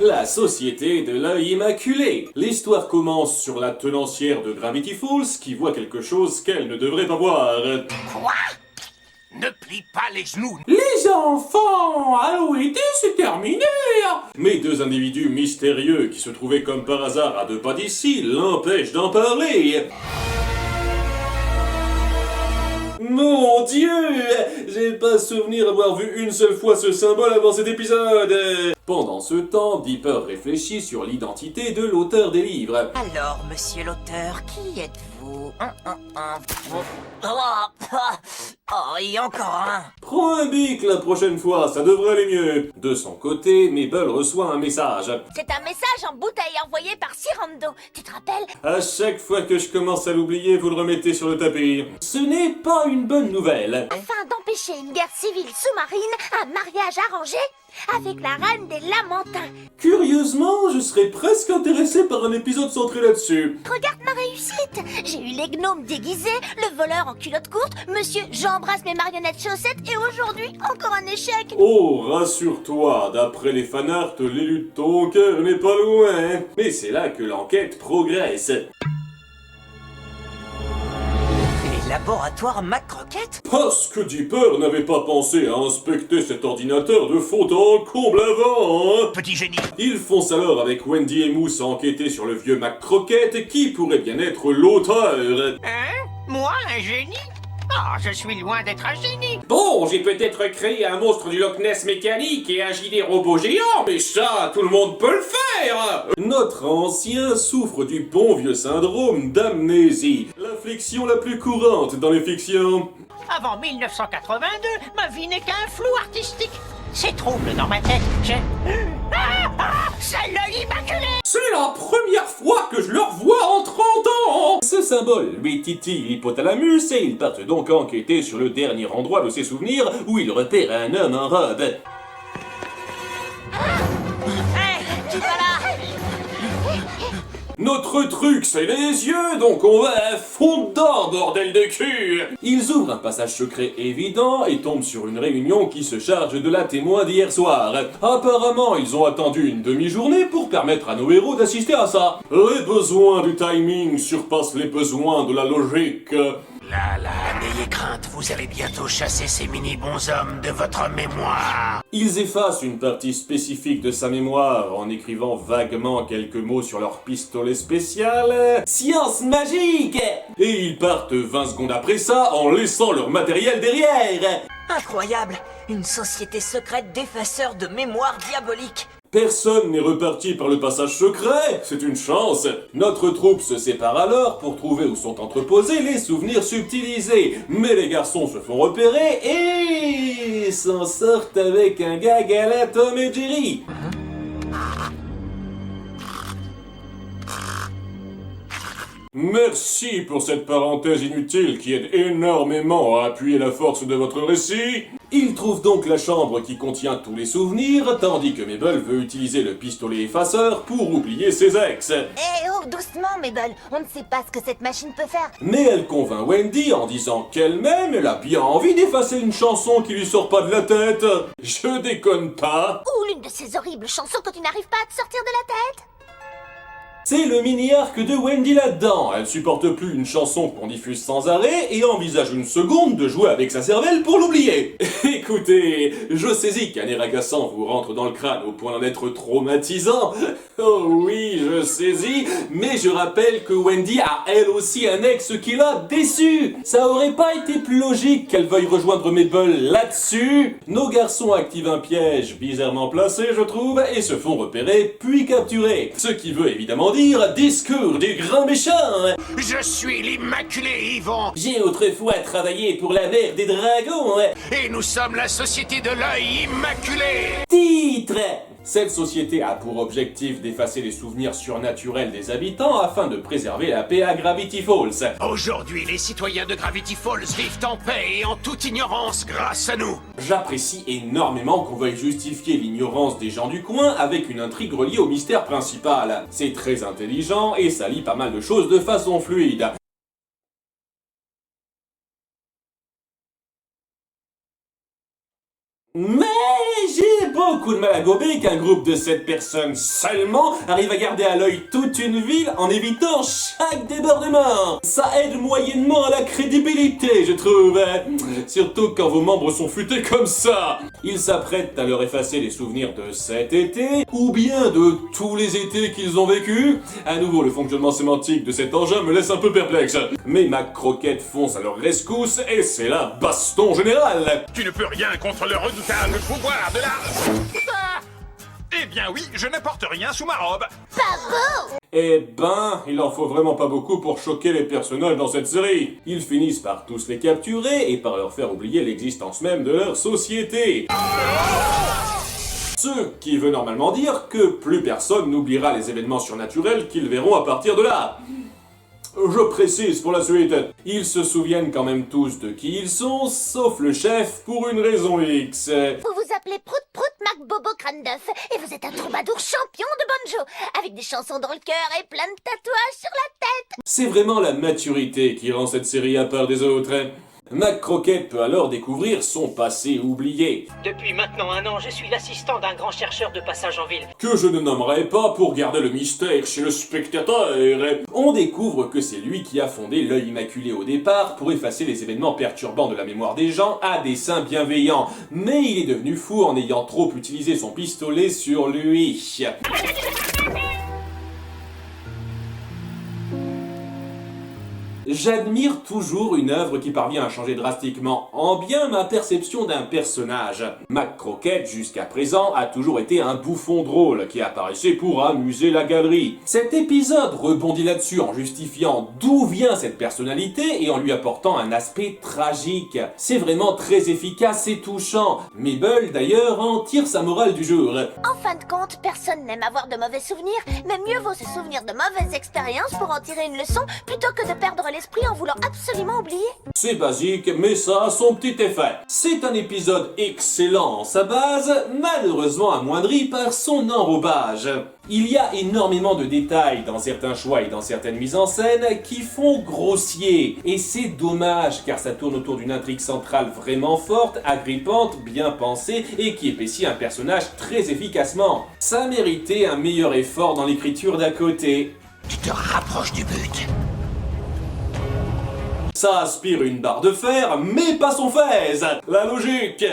La Société de l'œil immaculé. L'histoire commence sur la tenancière de Gravity Falls qui voit quelque chose qu'elle ne devrait pas voir. Quoi? Ne plie pas les genoux. Les enfants, Halloween, c'est terminé. Mais deux individus mystérieux qui se trouvaient comme par hasard à deux pas d'ici l'empêchent d'en parler. Mon Dieu! J'ai pas souvenir d'avoir vu une seule fois ce symbole avant cet épisode. Pendant ce temps, Dipper réfléchit sur l'identité de l'auteur des livres. Alors, monsieur l'auteur, qui êtes-vous? Oh, et encore un. Prends un bic la prochaine fois, ça devrait aller mieux. De son côté, Mabel reçoit un message. C'est un message en bouteille envoyé par Cyrando. Tu te rappelles? À chaque fois que je commence à l'oublier, vous le remettez sur le tapis. Ce n'est pas une bonne nouvelle. Afin d'empêcher une guerre civile sous-marine, un mariage arrangé avec la reine des Lamentins. Curieusement, je serais presque intéressé par un épisode centré là-dessus. Regarde ma réussite. J'ai eu les gnomes déguisés, le voleur en culotte courte, monsieur j'embrasse mes marionnettes chaussettes et aujourd'hui, encore un échec. Oh, rassure-toi, d'après les fanarts, l'élu de ton cœur n'est pas loin. Mais c'est là que l'enquête progresse. Laboratoire McCrocket? Parce que Dipper n'avait pas pensé à inspecter cet ordinateur de fond en comble avant, hein. Petit génie. Ils foncent alors avec Wendy et Moose à enquêter sur le vieux McCrocket qui pourrait bien être l'auteur. Hein? Moi, un génie? Ah, je suis loin d'être un génie. Bon, j'ai peut-être créé un monstre du Loch Ness mécanique et un gilet robot géant, mais ça, tout le monde peut le faire. Notre ancien souffre du bon vieux syndrome d'amnésie, l'affliction la plus courante dans les fictions. Avant 1982, ma vie n'est qu'un flou artistique. Ces troubles dans ma tête, c'est l'œil immaculé. C'est la première fois que je le revois en 30 ans. Ce symbole lui titille l'hypothalamus et ils partent donc enquêter sur le dernier endroit de ses souvenirs où ils repèrent un homme en robe. Hey, tu vas là? Notre truc, c'est les yeux, donc on va à fond dedans, bordel de cul. Ils ouvrent un passage secret évident et tombent sur une réunion qui se charge de la témoin d'hier soir. Apparemment, ils ont attendu une demi-journée pour permettre à nos héros d'assister à ça. Les besoins du timing surpassent les besoins de la logique. Là, n'ayez crainte, vous allez bientôt chasser ces mini-bonshommes de votre mémoire. Ils effacent une partie spécifique de sa mémoire en écrivant vaguement quelques mots sur leur pistolet spécial. Science magique! Et ils partent 20 secondes après ça en laissant leur matériel derrière. Incroyable! Une société secrète d'effaceurs de mémoire diabolique! Personne n'est reparti par le passage secret, c'est une chance. Notre troupe se sépare alors pour trouver où sont entreposés les souvenirs subtilisés. Mais les garçons se font repérer et s'en sortent avec un gag à la Tom et Jerry. Merci pour cette parenthèse inutile qui aide énormément à appuyer la force de votre récit. Il trouve donc la chambre qui contient tous les souvenirs, tandis que Mabel veut utiliser le pistolet effaceur pour oublier ses ex. Eh oh, doucement Mabel, on ne sait pas ce que cette machine peut faire. Mais elle convainc Wendy en disant qu'elle-même, elle a bien envie d'effacer une chanson qui lui sort pas de la tête. Je déconne pas. Ou l'une de ces horribles chansons que tu n'arrives pas à te sortir de la tête. C'est le mini-arc de Wendy là-dedans. Elle supporte plus une chanson qu'on diffuse sans arrêt et envisage une seconde de jouer avec sa cervelle pour l'oublier. Écoutez, je saisis qu'un air agaçant vous rentre dans le crâne au point d'en être traumatisant. Oh oui, je saisis, mais je rappelle que Wendy a elle aussi un ex qui l'a déçu. Ça aurait pas été plus logique qu'elle veuille rejoindre Mabel là-dessus. Nos garçons activent un piège bizarrement placé, je trouve, et se font repérer puis capturer. Ce qui veut évidemment dire discours du grand méchant. Je suis l'immaculé Yvon. J'ai autrefois travaillé pour la mère des dragons. Et nous sommes la société de l'œil immaculé. Titre. Cette société a pour objectif d'effacer les souvenirs surnaturels des habitants afin de préserver la paix à Gravity Falls. Aujourd'hui, les citoyens de Gravity Falls vivent en paix et en toute ignorance grâce à nous. J'apprécie énormément qu'on veuille justifier l'ignorance des gens du coin avec une intrigue reliée au mystère principal. C'est très intelligent et ça lie pas mal de choses de façon fluide. Mais j'ai beaucoup beaucoup de mal à gober qu'un groupe de 7 personnes seulement arrive à garder à l'œil toute une ville en évitant chaque débordement. Ça aide moyennement à la crédibilité, je trouve. Surtout quand vos membres sont futés comme ça. Ils s'apprêtent à leur effacer les souvenirs de cet été, ou bien de tous les étés qu'ils ont vécus. À nouveau, le fonctionnement sémantique de cet engin me laisse un peu perplexe. Mais McCroquette fonce à leur rescousse et c'est la baston générale. Tu ne peux rien contre le redoutable pouvoir de la... Ah eh bien oui, je ne porte rien sous ma robe. Eh ben, il en faut vraiment pas beaucoup pour choquer les personnages dans cette série. Ils finissent par tous les capturer et par leur faire oublier l'existence même de leur société. Ce qui veut normalement dire que plus personne n'oubliera les événements surnaturels qu'ils verront à partir de là. Je précise pour la suite, ils se souviennent quand même tous de qui ils sont, sauf le chef pour une raison X. Vous vous appelez Prout Prout Mac Bobo Crâne d'œuf et vous êtes un troubadour champion de banjo, avec des chansons dans le cœur et plein de tatouages sur la tête. C'est vraiment la maturité qui rend cette série à part des autres. McCroquette peut alors découvrir son passé oublié. Depuis maintenant 1 an, je suis l'assistant d'un grand chercheur de passage en ville. Que je ne nommerai pas pour garder le mystère chez le spectateur. On découvre que c'est lui qui a fondé l'œil immaculé au départ pour effacer les événements perturbants de la mémoire des gens à dessein bienveillant. Mais il est devenu fou en ayant trop utilisé son pistolet sur lui. J'admire toujours une œuvre qui parvient à changer drastiquement en bien ma perception d'un personnage. McCroquette, jusqu'à présent, a toujours été un bouffon drôle qui apparaissait pour amuser la galerie. Cet épisode rebondit là-dessus en justifiant d'où vient cette personnalité et en lui apportant un aspect tragique. C'est vraiment très efficace et touchant. Mabel, d'ailleurs, en tire sa morale du jour. En fin de compte, personne n'aime avoir de mauvais souvenirs, mais mieux vaut se souvenir de mauvaises expériences pour en tirer une leçon plutôt que de perdre l'esprit en voulant absolument oublier. C'est basique, mais ça a son petit effet. C'est un épisode excellent en sa base, malheureusement amoindri par son enrobage. Il y a énormément de détails dans certains choix et dans certaines mises en scène qui font grossier. Et c'est dommage car ça tourne autour d'une intrigue centrale vraiment forte, agrippante, bien pensée et qui épaissit un personnage très efficacement. Ça méritait un meilleur effort dans l'écriture d'à côté. Tu te rapproches du but. Ça aspire une barre de fer, mais pas son fez. La logique.